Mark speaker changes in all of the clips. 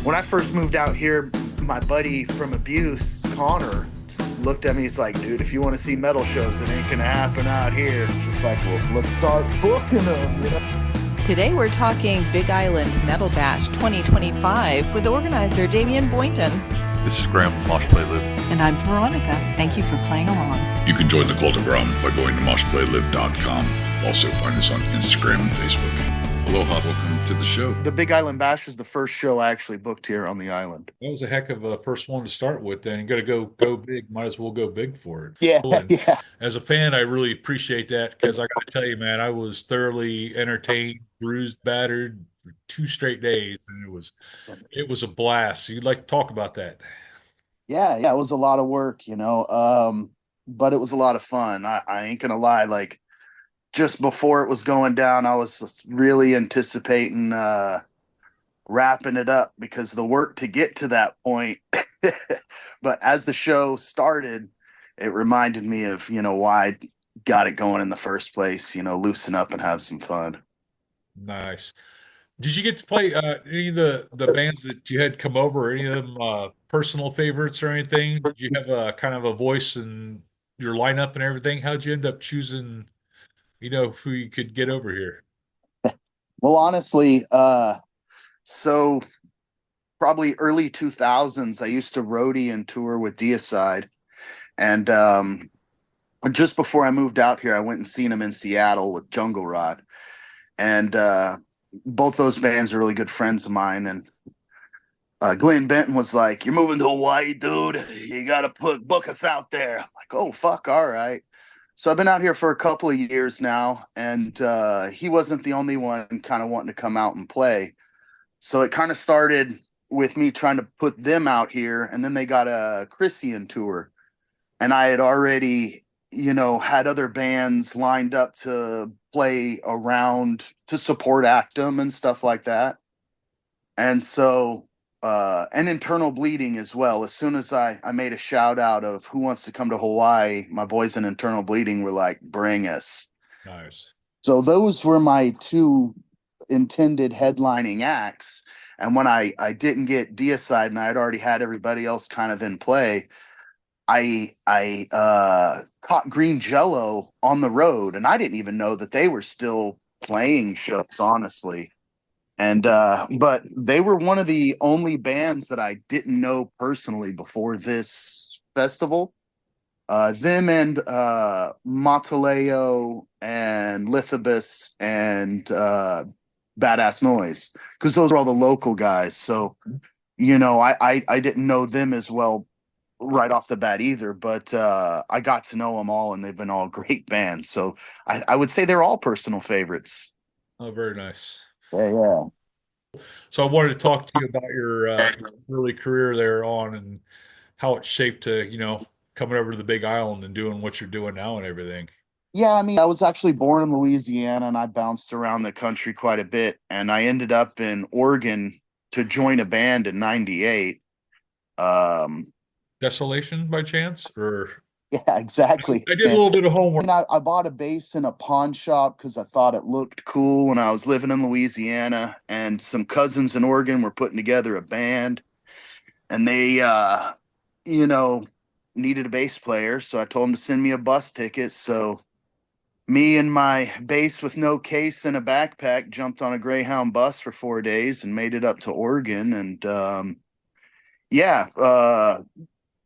Speaker 1: When I first moved out here, my buddy from Abuse, Connor, just looked at me. He's like, dude, if you want to see metal shows, it ain't going to happen out here. It's just like, well, let's start booking them, you know?
Speaker 2: Today we're talking Big Island Metal Bash 2025 with organizer Damien Boynton.
Speaker 3: This is Graham from Mosh Play Live.
Speaker 4: And I'm Veronica. Thank you for playing along.
Speaker 5: You can join the Cult of Grum by going to moshplaylive.com. Also find us on Instagram and Facebook. Aloha, welcome to the show.
Speaker 1: The Big Island Bash is the first show I actually booked here on the island.
Speaker 3: That was a heck of a first one to start with. Then you got to go big. Might as well go big for it.
Speaker 1: Yeah,
Speaker 3: And
Speaker 1: yeah.
Speaker 3: as a fan, I really appreciate that because I got to tell you, man, I was thoroughly entertained, bruised, battered for 2 straight days, and it was a blast. So you'd like to talk about that?
Speaker 1: Yeah, it was a lot of work, but it was a lot of fun. I ain't gonna lie, like just before it was going down, I was just really anticipating wrapping it up because the work to get to that point. But as the show started, it reminded me of, why I got it going in the first place, loosen up and have some fun.
Speaker 3: Nice. Did you get to play any of the bands that you had come over? Any of them personal favorites or anything? Did you have a kind of a voice in your lineup and everything? How'd you end up choosing, who you could get over here?
Speaker 1: Well, honestly, so probably early 2000s, I used to roadie and tour with Deicide. And just before I moved out here, I went and seen them in Seattle with Jungle Rod. And both those bands are really good friends of mine. And Glenn Benton was like, "You're moving to Hawaii, dude. You got to book us out there." I'm like, "Oh, fuck, all right." So I've been out here for a couple of years now, and he wasn't the only one kind of wanting to come out and play. So it kind of started with me trying to put them out here, and then they got a Christian tour. And I had already, had other bands lined up to play around to support Actum and stuff like that. And so, and Internal Bleeding as well. As soon as I made a shout out of who wants to come to Hawaii, my boys in Internal Bleeding were like, "Bring us."
Speaker 3: Nice.
Speaker 1: So those were my two intended headlining acts. And when I didn't get Deicide and I had already had everybody else kind of in play, I caught Green Jello on the road, and I didn't even know that they were still playing shows, honestly. And but they were one of the only bands that I didn't know personally before this festival. Them and Mataleo and Lithabus and Badass Noise, because those are all the local guys. So, I didn't know them as well right off the bat either, but I got to know them all, and they've been all great bands. So I would say they're all personal favorites.
Speaker 3: Oh, very nice.
Speaker 1: Yeah.
Speaker 3: So I wanted to talk to you about your early career there on and how it shaped to, coming over to the Big Island and doing what you're doing now and everything.
Speaker 1: Yeah, I mean, I was actually born in Louisiana, and I bounced around the country quite a bit, and I ended up in Oregon to join a band in '98.
Speaker 3: Desolation by chance? Or
Speaker 1: Yeah, exactly.
Speaker 3: I did a little bit of homework.
Speaker 1: And I bought a bass in a pawn shop because I thought it looked cool when I was living in Louisiana, and some cousins in Oregon were putting together a band, and they, needed a bass player. So I told them to send me a bus ticket. So me and my bass with no case and a backpack jumped on a Greyhound bus for 4 days and made it up to Oregon. And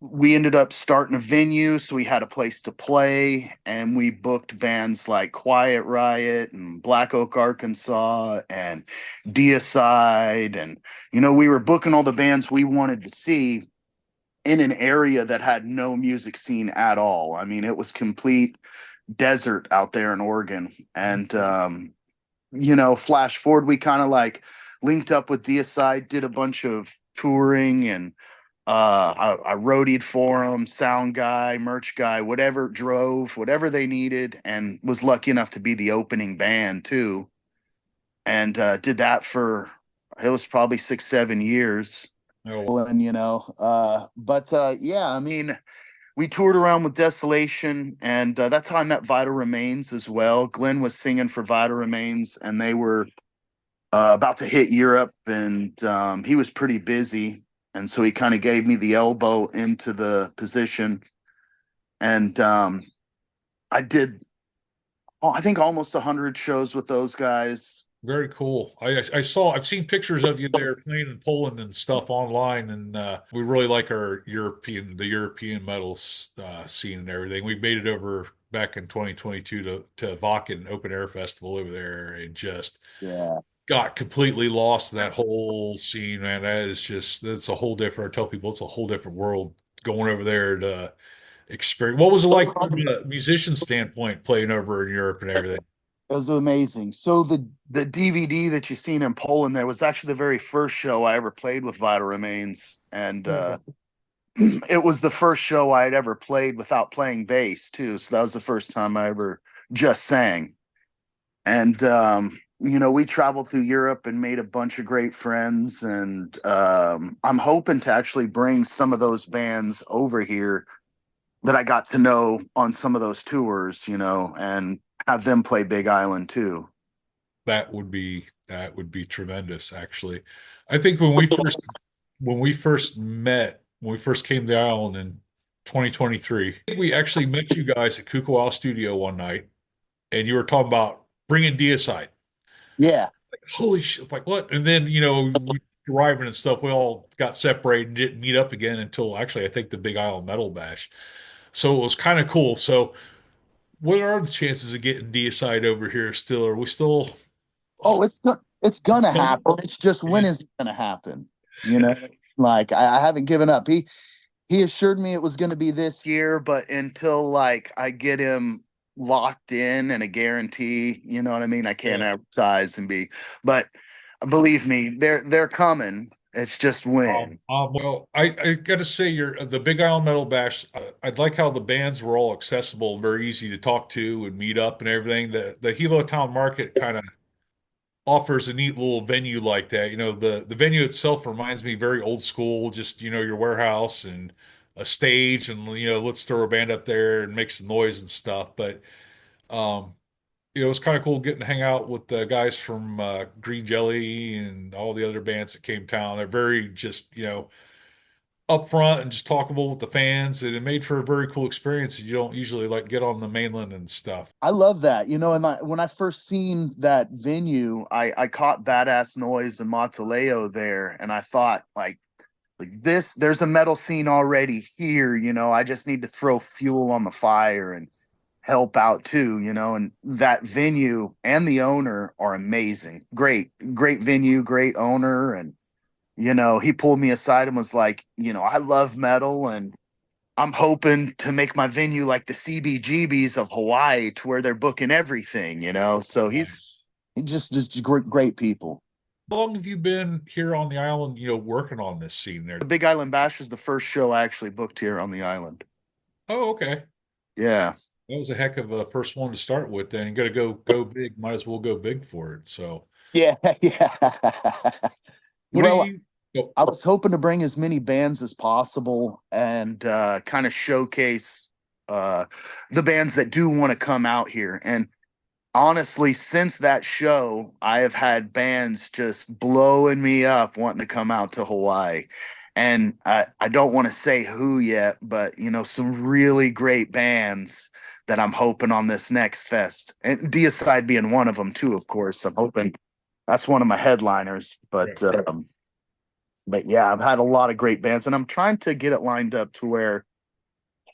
Speaker 1: we ended up starting a venue, so we had a place to play, and we booked bands like Quiet Riot and Black Oak, Arkansas, and Deicide, and we were booking all the bands we wanted to see in an area that had no music scene at all. I mean, it was complete desert out there in Oregon. And flash forward, we kind of like linked up with Deicide, did a bunch of touring, and I roadied for them, sound guy, merch guy, whatever they needed, and was lucky enough to be the opening band too. And did that for, it was probably 6-7 years.
Speaker 3: Oh.
Speaker 1: And, I mean, we toured around with Desolation, and that's how I met Vital Remains as well. Glenn was singing for Vital Remains, and they were about to hit Europe, and he was pretty busy, and so he kind of gave me the elbow into the position, and I did, I think, almost 100 shows with those guys.
Speaker 3: Very cool. I've seen pictures of you there playing in Poland and stuff online, and we really like the European metals scene and everything. We made it over back in 2022 to Wacken Open Air Festival over there, and just
Speaker 1: Yeah.
Speaker 3: got completely lost in that whole scene, man. That's a whole different. I tell people it's a whole different world going over there to experience. What was it like from a musician standpoint playing over in Europe and everything?
Speaker 1: It was amazing. So the DVD that you've seen in Poland there was actually the very first show I ever played with Vital Remains, and it was the first show I had ever played without playing bass too. So that was the first time I ever just sang. And we traveled through Europe and made a bunch of great friends. And I'm hoping to actually bring some of those bands over here that I got to know on some of those tours, and have them play Big Island too.
Speaker 3: That would be tremendous, actually. I think when we first came to the island in 2023, I think we actually met you guys at Kukuau Studio one night, and you were talking about bringing deicide.
Speaker 1: Yeah.
Speaker 3: Like, holy shit! Like what? And then we driving and stuff. We all got separated and didn't meet up again until actually I think the Big Island Metal Bash. So it was kind of cool. So what are the chances of getting deicide over here still? Are we still?
Speaker 1: Oh, it's gonna happen. It's just when
Speaker 3: Yeah.
Speaker 1: is it gonna happen? You know, like I haven't given up. He assured me it was gonna be this year, but until like I get him locked in and a guarantee, you know what I mean? I can't
Speaker 3: Yeah.
Speaker 1: advertise and be, but believe me, they're coming. It's just when.
Speaker 3: Well, I got to say, the Big Island Metal Bash. I'd like how the bands were all accessible and very easy to talk to and meet up and everything. The Hilo Town Market kind of offers a neat little venue like that. The venue itself reminds me very old school, just your warehouse and a stage, and let's throw a band up there and make some noise and stuff. But um, it was kind of cool getting to hang out with the guys from Green Jelly and all the other bands that came town. They're very just upfront and just talkable with the fans, and it made for a very cool experience. You don't usually like get on the mainland and stuff.
Speaker 1: I love that. And when I first seen that venue, I caught Badass Noise and Mataleo there, and I thought like this, there's a metal scene already here. I just need to throw fuel on the fire and help out too. And that venue and the owner are amazing. Great venue, great owner, and he pulled me aside and was like, I love metal, and I'm hoping to make my venue like the CBGBs of Hawaii, to where they're booking everything. So
Speaker 3: Nice.
Speaker 1: he just great people.
Speaker 3: How long have you been here on the island, working on this scene there?
Speaker 1: The Big Island Bash is the first show I actually booked here on the island.
Speaker 3: Oh, okay.
Speaker 1: Yeah.
Speaker 3: That was a heck of a first one to start with. Then you got to go big. Might as well go big for it. So,
Speaker 1: Yeah, yeah.
Speaker 3: what do
Speaker 1: Well,
Speaker 3: you? Oh,
Speaker 1: I was hoping to bring as many bands as possible and kind of showcase uh, the bands that do want to come out here. And honestly, since that show, I have had bands just blowing me up wanting to come out to Hawaii. And I don't want to say who yet, but some really great bands that I'm hoping on this next fest. And Deicide being one of them too, of course. I'm hoping that's one of my headliners. But yeah, I've had a lot of great bands, and I'm trying to get it lined up to where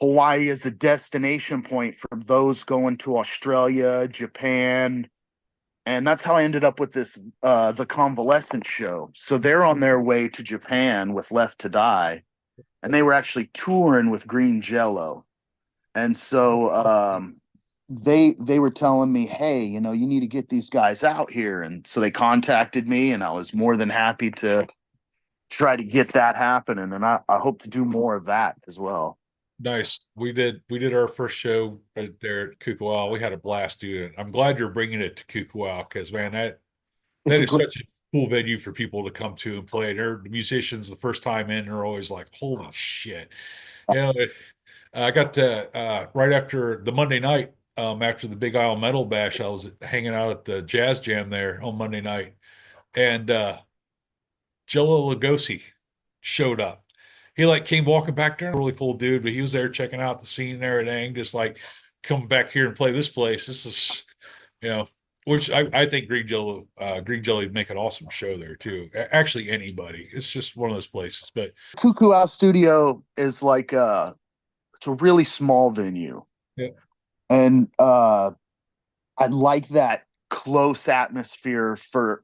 Speaker 1: Hawaii is a destination point for those going to Australia, Japan, and that's how I ended up with this the Convalescent show. So they're on their way to Japan with Left to Die, and they were actually touring with Green Jello. And so they were telling me, hey, you need to get these guys out here. And so they contacted me, and I was more than happy to try to get that happening. And I hope to do more of that as well.
Speaker 3: nice. We did our first show right there at Kukuau. We had a blast doing it. I'm glad you're bringing it to Kukuau because man, that
Speaker 1: It's
Speaker 3: that
Speaker 1: a
Speaker 3: is
Speaker 1: great,
Speaker 3: such a cool venue for people to come to and play. The musicians the first time in are always like, "Holy shit!" I got to right after the Monday night, after the Big Isle Metal Bash, I was hanging out at the Jazz Jam there on Monday night, and Jello Lugosi showed up. He like came walking back there, really cool dude, but he was there checking out the scene and everything, just like come back here and play this place. This is, you know, which I think Green Jelly would make an awesome show there too. Actually, anybody. It's just one of those places. But
Speaker 1: Cuckoo House Studio is like it's a really small venue,
Speaker 3: yeah,
Speaker 1: and I like that close atmosphere for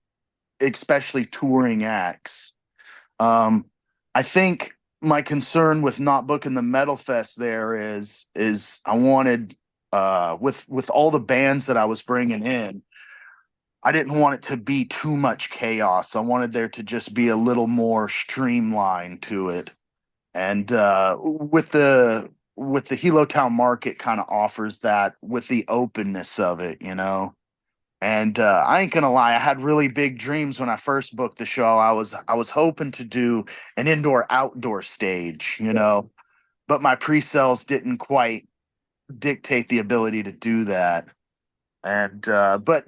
Speaker 1: especially touring acts. I think my concern with not booking the Metal Fest there is I wanted with all the bands that I was bringing in, I didn't want it to be too much chaos. I wanted there to just be a little more streamlined to it. And with the Hilo Town Market kind of offers that with the openness of it, you know. And I ain't gonna lie, I had really big dreams when I first booked the show. I was hoping to do an indoor outdoor stage, you know, but my pre-sales didn't quite dictate the ability to do that. And but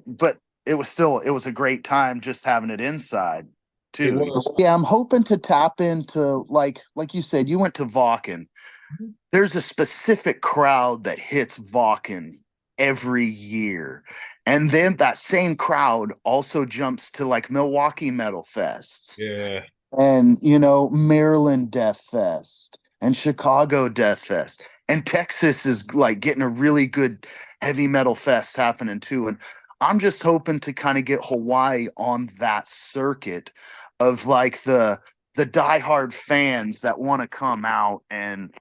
Speaker 1: it was a great time just having it inside
Speaker 3: it
Speaker 1: too.
Speaker 3: was.
Speaker 1: Yeah, I'm hoping to tap into like you said, you went to Vaughan. There's a specific crowd that hits Vaughan every year. And then that same crowd also jumps to like Milwaukee Metal Fests
Speaker 3: Yeah.
Speaker 1: and, you know, Maryland Death Fest and Chicago Death Fest. And Texas is like getting a really good heavy metal fest happening too. And I'm just hoping to kind of get Hawaii on that circuit of like the diehard fans that want to come out and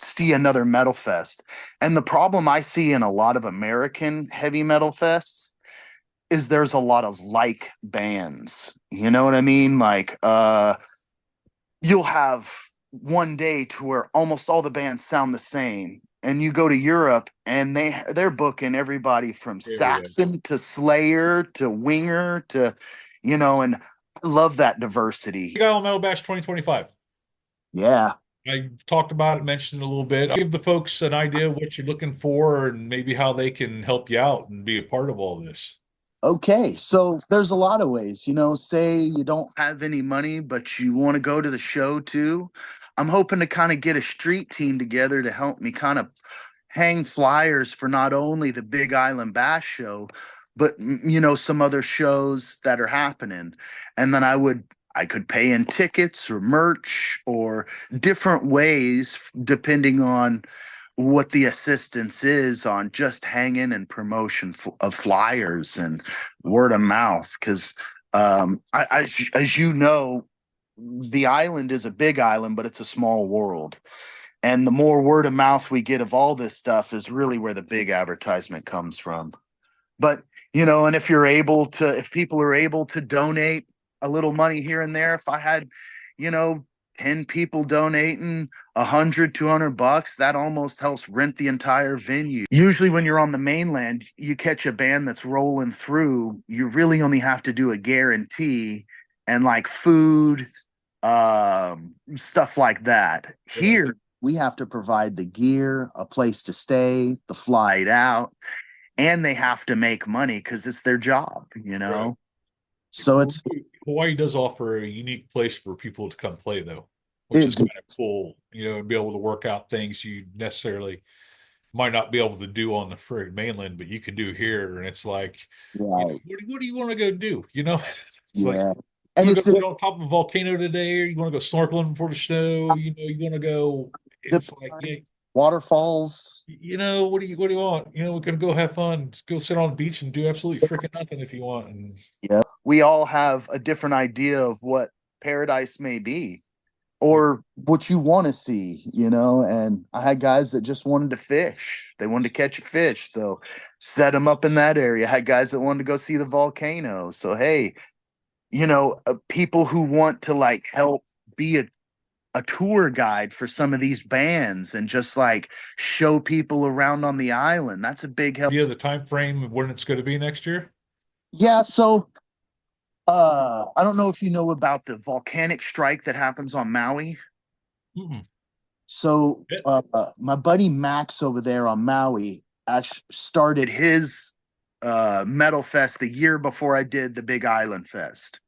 Speaker 1: see another metal fest. And the problem I see in a lot of American heavy metal fests is there's a lot of like bands. You know what I mean? Like you'll have one day to where almost all the bands sound the same. And you go to Europe and they're booking everybody from
Speaker 3: Everybody.
Speaker 1: Saxon to Slayer to Winger to, you know, and I love that diversity.
Speaker 3: Big Island Metal Bash 2025.
Speaker 1: Yeah.
Speaker 3: I talked about it, mentioned it a little bit. I'll give the folks an idea of what you're looking for and maybe how they can help you out and be a part of all this.
Speaker 1: Okay, so there's a lot of ways, you know, say you don't have any money, but you want to go to the show too. I'm hoping to kind of get a street team together to help me kind of hang flyers for not only the Big Island Bash show, but you know, some other shows that are happening. And then I could pay in tickets or merch or different ways depending on what the assistance is on just hanging and promotion of flyers and word of mouth. Because as you know, the island is a big island, but it's a small world. And the more word of mouth we get of all this stuff is really where the big advertisement comes from. But, you know, and if people are able to donate a little money here and there, if I had, you know, 10 people donating 100, $200, that almost helps rent the entire venue. Usually when you're on the mainland, you catch a band that's rolling through, you really only have to do a guarantee and like food, stuff like that. Here, we have to provide the gear, a place to stay, the flight out, and they have to make money because it's their job, you know?
Speaker 3: Right.
Speaker 1: So it's
Speaker 3: Hawaii does offer a unique place for people to come play, though, which is
Speaker 1: it
Speaker 3: kind of cool, you know, and be able to work out things you necessarily might not be able to do on the free mainland, but you can do here. And it's like, you know,
Speaker 1: right.
Speaker 3: what do you want to go do? You know, it's like,
Speaker 1: Yeah.
Speaker 3: you
Speaker 1: And
Speaker 3: want to
Speaker 1: it's
Speaker 3: go sit on top of a volcano today, or you want to go snorkeling before the snow, you know, you want to go,
Speaker 1: zip
Speaker 3: it's like, yeah,
Speaker 1: waterfalls.
Speaker 3: you know, what do you want? You know, we're gonna go have fun, just go sit on the beach and do absolutely freaking nothing if you want. And
Speaker 1: Yeah. We all have a different idea of what paradise may be
Speaker 3: yeah,
Speaker 1: or what you want to see, you know. And I had guys that just wanted to fish, they wanted to catch a fish. So set them up in that area. I had guys that wanted to go see the volcano. So, hey, you know, people who want to like help be a tour guide for some of these bands and just like show people around on the island. That's a big help.
Speaker 3: idea of the time frame of when it's going to be next year.
Speaker 1: Yeah, so I don't know if you know about the volcanic strike that happens on Maui.
Speaker 3: Mm-mm.
Speaker 1: So
Speaker 3: Yeah.
Speaker 1: my buddy Max over there on Maui actually started his Metal Fest the year before I did the Big Island Fest,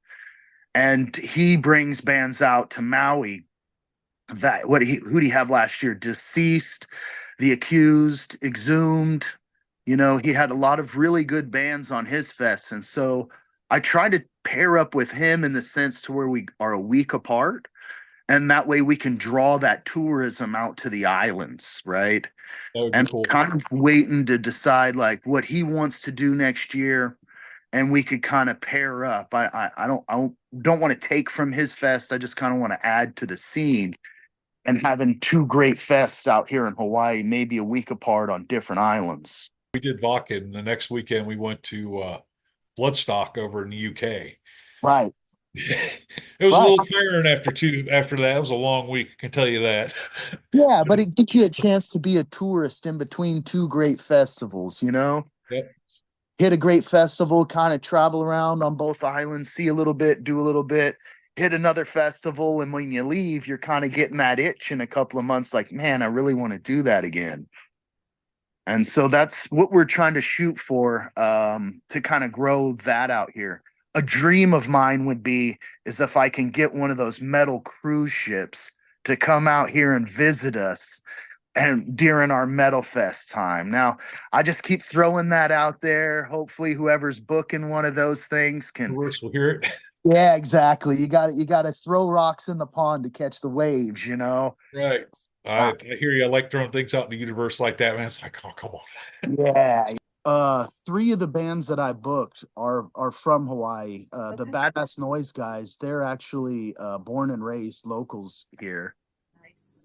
Speaker 1: and he brings bands out to Maui. That who did he have last year? Deceased, The Accused, Exhumed. You know, he had a lot of really good bands on his fest, and so I try to pair up with him in the sense to where we are a week apart, and that way we can draw that tourism out to the islands, right?
Speaker 3: That would be
Speaker 1: And
Speaker 3: cool.
Speaker 1: kind of waiting to decide like what he wants to do next year, and we could kind of pair up. I don't want to take from his fest. I just kind of want to add to the scene, and having two great fests out here in Hawaii, maybe a week apart on different islands.
Speaker 3: We did Vakken. The next weekend we went to Bloodstock over in the UK.
Speaker 1: Right.
Speaker 3: It was a
Speaker 1: Right.
Speaker 3: little tiring after that. It was a long week, I can tell you that.
Speaker 1: Yeah, but it gives you a chance to be a tourist in between two great festivals, you know?
Speaker 3: Yep.
Speaker 1: Hit a great festival, kind of travel around on both islands, see a little bit, do a little bit, hit another festival, and when you leave, you're kind of getting that itch in a couple of months, like, man, I really want to do that again. And so that's what we're trying to shoot for, to kind of grow that out here. A dream of mine would be is if I can get one of those metal cruise ships to come out here and visit us and during our Metal Fest time. Now, I just keep throwing that out there. Hopefully, whoever's booking one of those things
Speaker 3: The
Speaker 1: can.
Speaker 3: worst will hear it.
Speaker 1: Yeah, exactly. You got to throw rocks in the pond to catch the waves. You know.
Speaker 3: Right. I hear you. I like throwing things out in the universe like that, man. It's like, oh, come on.
Speaker 1: Yeah. Three of the bands that I booked are from Hawaii. The Badass Noise guys, they're actually born and raised locals here.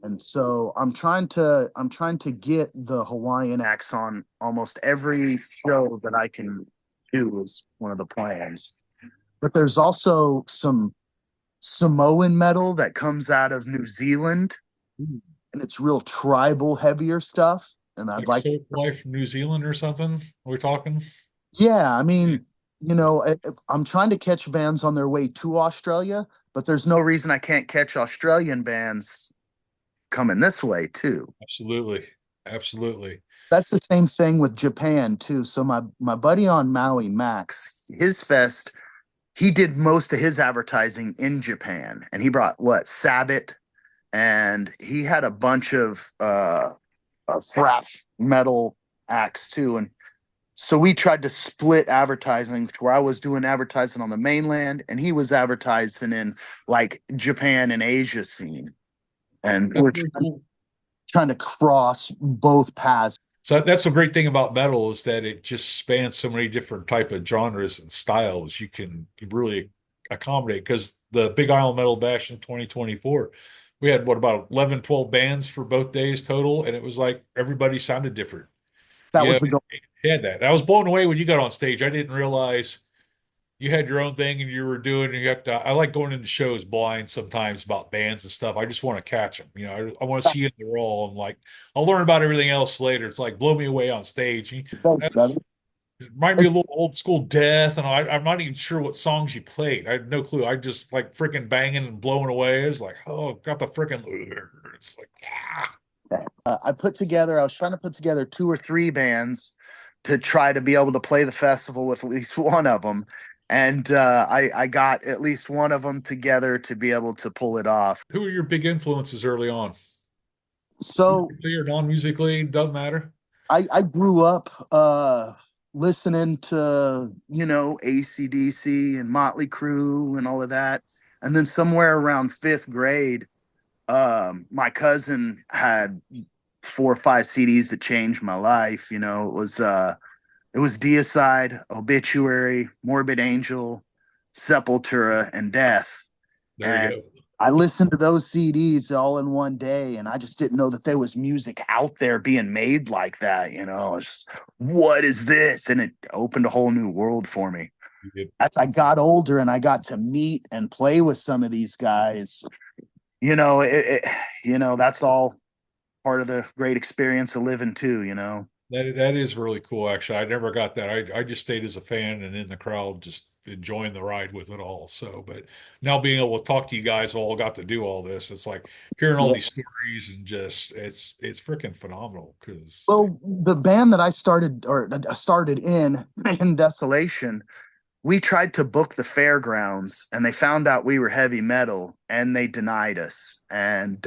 Speaker 1: And so I'm trying to get the Hawaiian acts on almost every show that I can do is one of the plans. But there's also some Samoan metal that comes out of New Zealand, and it's real tribal heavier stuff. And I'd
Speaker 3: Like
Speaker 1: like,
Speaker 3: Soul Life from New Zealand or something. Are we talking?
Speaker 1: yeah, I mean, I'm trying to catch bands on their way to Australia, but there's no reason I can't catch Australian bands coming this way too.
Speaker 3: Absolutely. Absolutely.
Speaker 1: That's the same thing with Japan too. So my buddy on Maui, Max, his fest, he did most of his advertising in Japan, and he brought what Sabbath, and he had a bunch of thrash metal acts too. And so we tried to split advertising to where I was doing advertising on the mainland, and he was advertising in like Japan and Asia scene. And
Speaker 3: That's
Speaker 1: we're
Speaker 3: very cool.
Speaker 1: trying to cross both paths.
Speaker 3: So that's the great thing about metal is that it just spans so many different type of genres and styles you can really accommodate. Because the Big Island Metal Bash in 2024, we had what about 11, 12 bands for both days total, and it was like everybody sounded different.
Speaker 1: That
Speaker 3: You
Speaker 1: was
Speaker 3: know,
Speaker 1: the goal.
Speaker 3: it had that. I was blown away when you got on stage. I didn't realize you had your own thing and you were doing. You have to. I like going into shows blind sometimes about bands and stuff. I just want to catch them. I want to see you in the role and like I'll learn about everything else later. It's like blow me away on stage.
Speaker 1: Thanks, brother.
Speaker 3: It reminded me a little old school Death, and I'm not even sure what songs you played. I had no clue. I just like freaking banging and blowing away. It was like, oh, got the freaking. It's like, ah.
Speaker 1: I was trying to put together two or three bands to try to be able to play the festival with at least one of them. And I got at least one of them together to be able to pull it off.
Speaker 3: Who are your big influences early on?
Speaker 1: So
Speaker 3: Musically or non-musically, doesn't matter.
Speaker 1: I grew up listening to, AC/DC and Motley Crue and all of that. And then somewhere around fifth grade, my cousin had 4 or 5 CDs that changed my life. It was Deicide, Obituary, Morbid Angel, Sepultura, and Death.
Speaker 3: There
Speaker 1: And
Speaker 3: you go.
Speaker 1: I listened to those CDs all in one day, and I just didn't know that there was music out there being made like that. It's just, what is this? And it opened a whole new world for me.
Speaker 3: You did.
Speaker 1: As I got older and I got to meet and play with some of these guys, that's all part of the great experience of living too.
Speaker 3: That is really cool, actually. I never got that. I just stayed as a fan and in the crowd, just enjoying the ride with it all. So, but now being able to talk to you guys all got to do all this, it's like hearing all
Speaker 1: Yeah.
Speaker 3: these stories and just it's freaking phenomenal because
Speaker 1: Well, the band that I started in Desolation, we tried to book the fairgrounds and they found out we were heavy metal and they denied us. And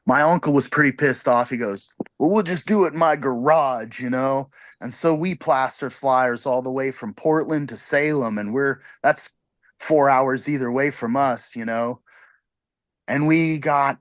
Speaker 1: my uncle was pretty pissed off. He goes, "Well, we'll just do it in my garage, you know?" And so we plastered flyers all the way from Portland to Salem, and that's 4 hours either way from us, you know? And we got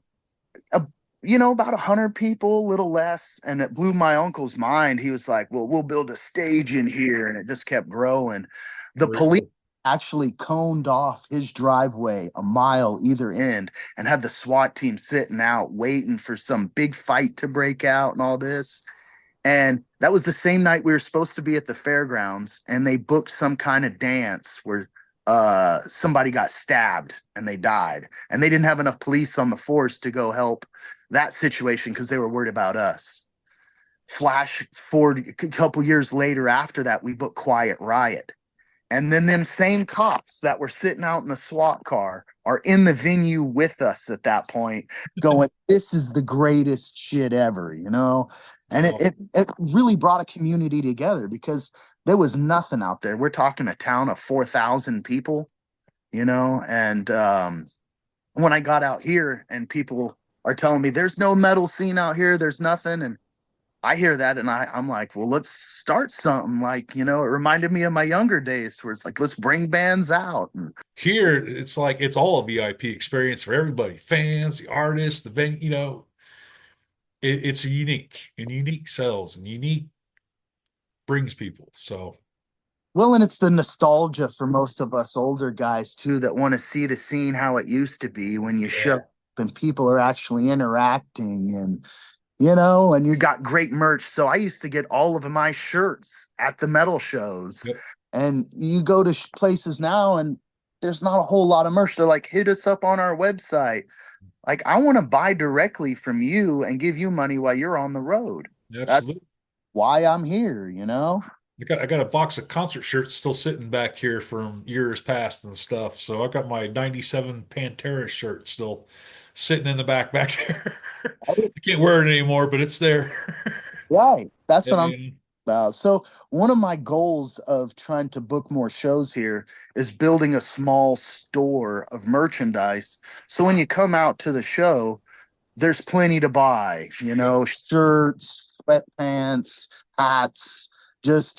Speaker 1: a, about 100 people, a little less, and it blew my uncle's mind. He was like, "Well, we'll build a stage in here," and it just kept growing. The
Speaker 3: very
Speaker 1: police
Speaker 3: cool.
Speaker 1: actually coned off his driveway a mile either end and had the SWAT team sitting out waiting for some big fight to break out and all this. And that was the same night we were supposed to be at the fairgrounds, and they booked some kind of dance where somebody got stabbed and they died. And they didn't have enough police on the force to go help that situation because they were worried about us. Flash forward a couple years later after that, we booked Quiet Riot. And then them same cops that were sitting out in the SWAT car are in the venue with us at that point, going, "This is the greatest shit ever," you know? And
Speaker 3: Oh,
Speaker 1: it really brought a community together because there was nothing out there. We're talking a town of 4,000 people, you know? And when I got out here and people are telling me there's no metal scene out here, there's nothing. And I hear that and I'm like, well, let's start something. Like, it reminded me of my younger days where it's like, let's bring bands out. And
Speaker 3: here it's like it's all a VIP experience for everybody, fans, the artists, the venue. It's a unique and unique sells and unique brings people. So
Speaker 1: well, and it's the nostalgia for most of us older guys too that want to see the scene how it used to be when you show
Speaker 3: yeah,
Speaker 1: up and people are actually interacting and and you got great merch. So I used to get all of my shirts at the metal shows.
Speaker 3: yep,
Speaker 1: And you go to places now and there's not a whole lot of merch. They're like, hit us up on our website. Like, I want to buy directly from you and give you money while you're on the road. That's
Speaker 3: absolutely.
Speaker 1: why I'm here.
Speaker 3: I got a box of concert shirts still sitting back here from years past and stuff. So I got my '97 Pantera shirt still sitting in the back there. I can't wear it anymore, but it's there.
Speaker 1: Right. That's
Speaker 3: Yeah,
Speaker 1: what I'm
Speaker 3: man.
Speaker 1: about. So one of my goals of trying to book more shows here is building a small store of merchandise. So when you come out to the show, there's plenty to buy, shirts, sweatpants, hats.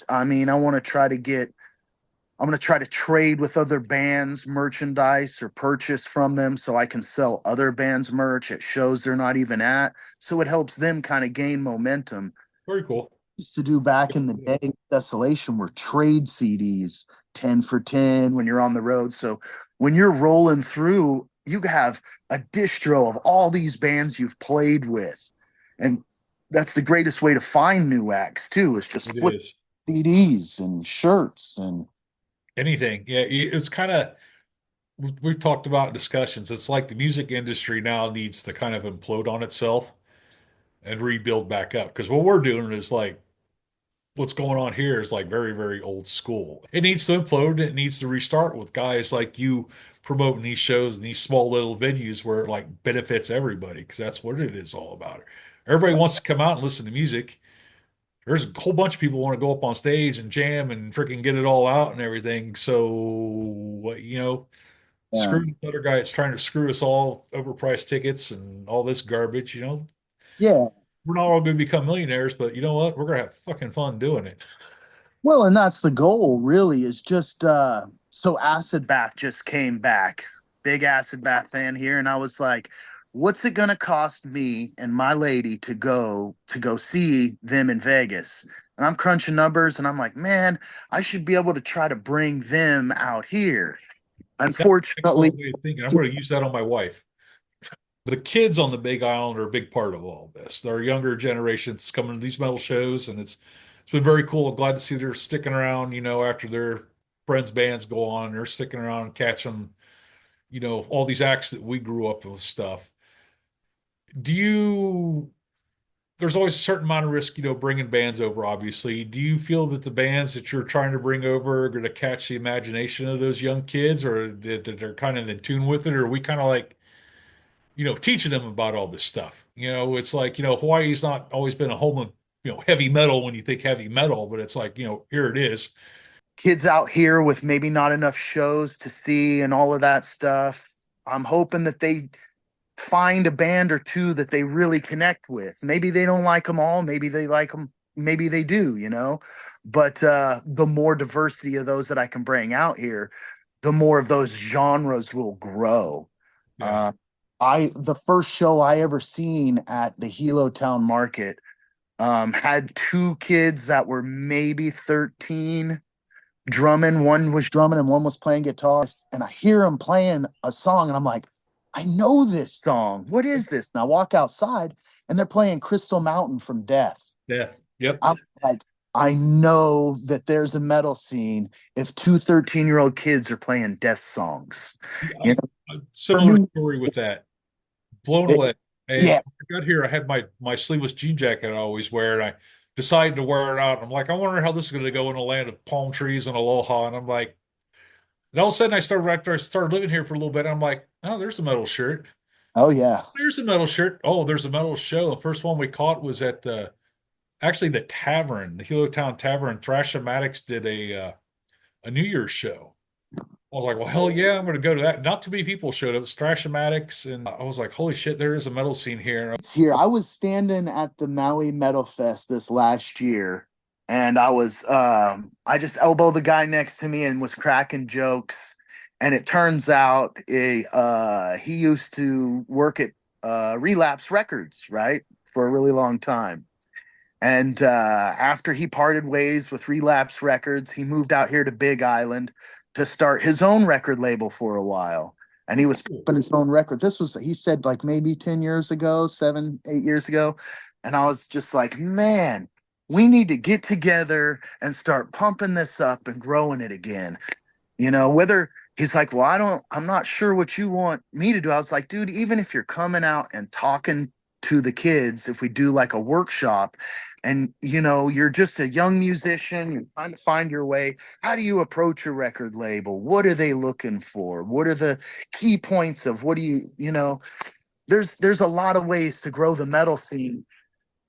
Speaker 1: I mean, I'm going to try to trade with other bands merchandise or purchase from them so I can sell other bands merch at shows they're not even at. So it helps them kind of gain momentum.
Speaker 3: Very cool.
Speaker 1: Used to do back in the day, Desolation were trade CDs, 10 for 10 when you're on the road. So when you're rolling through, you have a distro of all these bands you've played with. And that's the greatest way to find new acts too, is just
Speaker 3: It
Speaker 1: flip
Speaker 3: is.
Speaker 1: CDs and shirts and
Speaker 3: Anything. Yeah, it's kind of we've talked about discussions. It's like the music industry now needs to kind of implode on itself and rebuild back up. Because what we're doing is like what's going on here is like very, very old school. It needs to implode. It needs to restart with guys like you promoting these shows and these small little venues where it like benefits everybody because that's what it is all about. Everybody wants to come out and listen to music. There's a whole bunch of people want to go up on stage and jam and freaking get it all out and everything. So,
Speaker 1: yeah.
Speaker 3: screw the other guy that's trying to screw us all overpriced tickets and all this garbage.
Speaker 1: Yeah.
Speaker 3: We're not all going to become millionaires, but you know what? We're going to have fucking fun doing it.
Speaker 1: Well, and that's the goal, really, is just so Acid Bath just came back. Big Acid Bath fan here, and I was like, what's it gonna cost me and my lady to go see them in Vegas? And I'm crunching numbers and I'm like, man, I should be able to try to bring them out here.
Speaker 3: That's an
Speaker 1: Unfortunately,
Speaker 3: excellent way of thinking. I'm going to use that on my wife. The kids on the Big Island are a big part of all this. Our younger generations coming to these metal shows, and it's been very cool. I'm glad to see they're sticking around. After their friends' bands go on, they're sticking around and catching, all these acts that we grew up with stuff. Do you there's always a certain amount of risk, bringing bands over, obviously. Do you feel that the bands that you're trying to bring over are going to catch the imagination of those young kids, or that they're kind of in tune with it? Or are we kind of like, teaching them about all this stuff? It's like, Hawaii's not always been a home of, heavy metal when you think heavy metal, but it's like, here it is.
Speaker 1: Kids out here with maybe not enough shows to see and all of that stuff. I'm hoping that they find a band or two that they really connect with. Maybe they don't like them all. Maybe they like them. Maybe they do. But the more diversity of those that I can bring out here, the more of those genres will grow.
Speaker 3: Yeah.
Speaker 1: Uh, the first show I ever seen at the Hilo Town Market had two kids that were maybe 13 drumming. One was drumming and one was playing guitar. And I hear them playing a song, and I'm like, I know this song. What is this? And I walk outside, and they're playing Crystal Mountain from Death.
Speaker 3: Death. Yep.
Speaker 1: I'm like, I know that there's a metal scene if two 13-year-old kids are playing Death songs. You know,
Speaker 3: Similar story with that. Blown away. And
Speaker 1: yeah.
Speaker 3: when I got here, I had my sleeveless jean jacket I always wear, and I decided to wear it out. I'm like, I wonder how this is going to go in a land of palm trees and aloha. And I'm like, and all of a sudden, after I started living here for a little bit, I'm like, oh, there's a metal shirt.
Speaker 1: Oh, yeah.
Speaker 3: There's a metal shirt. Oh, there's a metal show. The first one we caught was at the tavern, the Hilo Town Tavern. Thrashamatics did a New Year's show. I was like, well, hell yeah, I'm going to go to that. Not too many people showed up. It's Thrashamatics, and I was like, holy shit, there is a metal scene here.
Speaker 1: It's here. I was standing at the Maui Metal Fest this last year, and I just elbowed the guy next to me and was cracking jokes. And it turns out he used to work at Relapse Records, right, for a really long time. And after he parted ways with Relapse Records, he moved out here to Big Island to start his own record label for a while. And he was pumping his own record. He said, like maybe 10 years ago, 7, 8 years ago. And I was just like, man, we need to get together and start pumping this up and growing it again. Whether he's like, well, I'm not sure what you want me to do. I was like, dude, even if you're coming out and talking to the kids, if we do like a workshop and you're just a young musician, you're trying to find your way, how do you approach a record label? What are they looking for? What are the key points of what do there's a lot of ways to grow the metal scene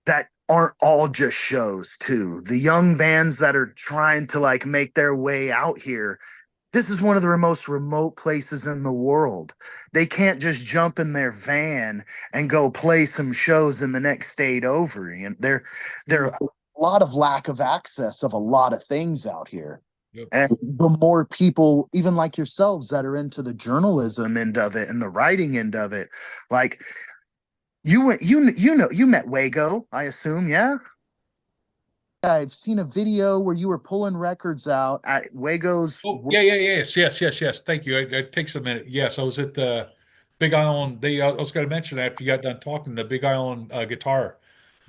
Speaker 1: that aren't all just shows too. The young bands that are trying to like make their way out here, this is one of the most remote places in the world. They can't just jump in their van and go play some shows in the next state over. And there are a lot of lack of access of a lot of things out here.
Speaker 3: Yep.
Speaker 1: And the more people, even like yourselves, that are into the journalism end of it and the writing end of it, like you met Wago, I assume, yeah? I've seen a video where you were pulling records out at Wago's.
Speaker 3: Oh, yeah. Yes. Thank you. It takes a minute. Yes, I was at the Big Island. I was going to mention after you got done talking, the Big Island guitar,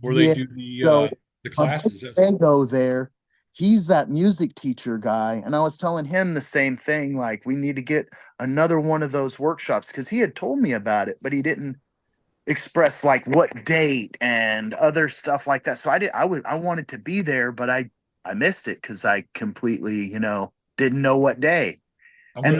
Speaker 3: where they
Speaker 1: Yeah,
Speaker 3: do
Speaker 1: so
Speaker 3: the classes.
Speaker 1: Wago there, he's that music teacher guy, and I was telling him the same thing. Like, we need to get another one of those workshops because he had told me about it, but he didn't express like what date and other stuff like that. So I wanted to be there, but I missed it because I completely, didn't know what day. And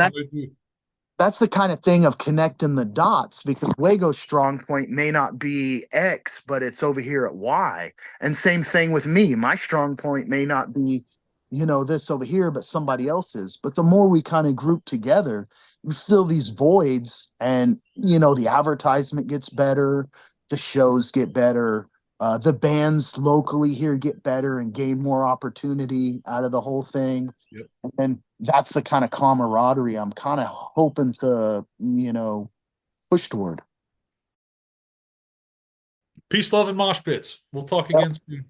Speaker 1: that's the kind of thing of connecting the dots, because Wago's strong point may not be X, but it's over here at Y. And same thing with me. My strong point may not be, this over here, but somebody else's. But the more we kind of group together, we fill these voids, and, the advertisement gets better, the shows get better, the bands locally here get better and gain more opportunity out of the whole thing.
Speaker 3: Yep.
Speaker 1: And that's the kind of camaraderie I'm kind of hoping to, push toward.
Speaker 3: Peace, love, and mosh pits. We'll talk again soon.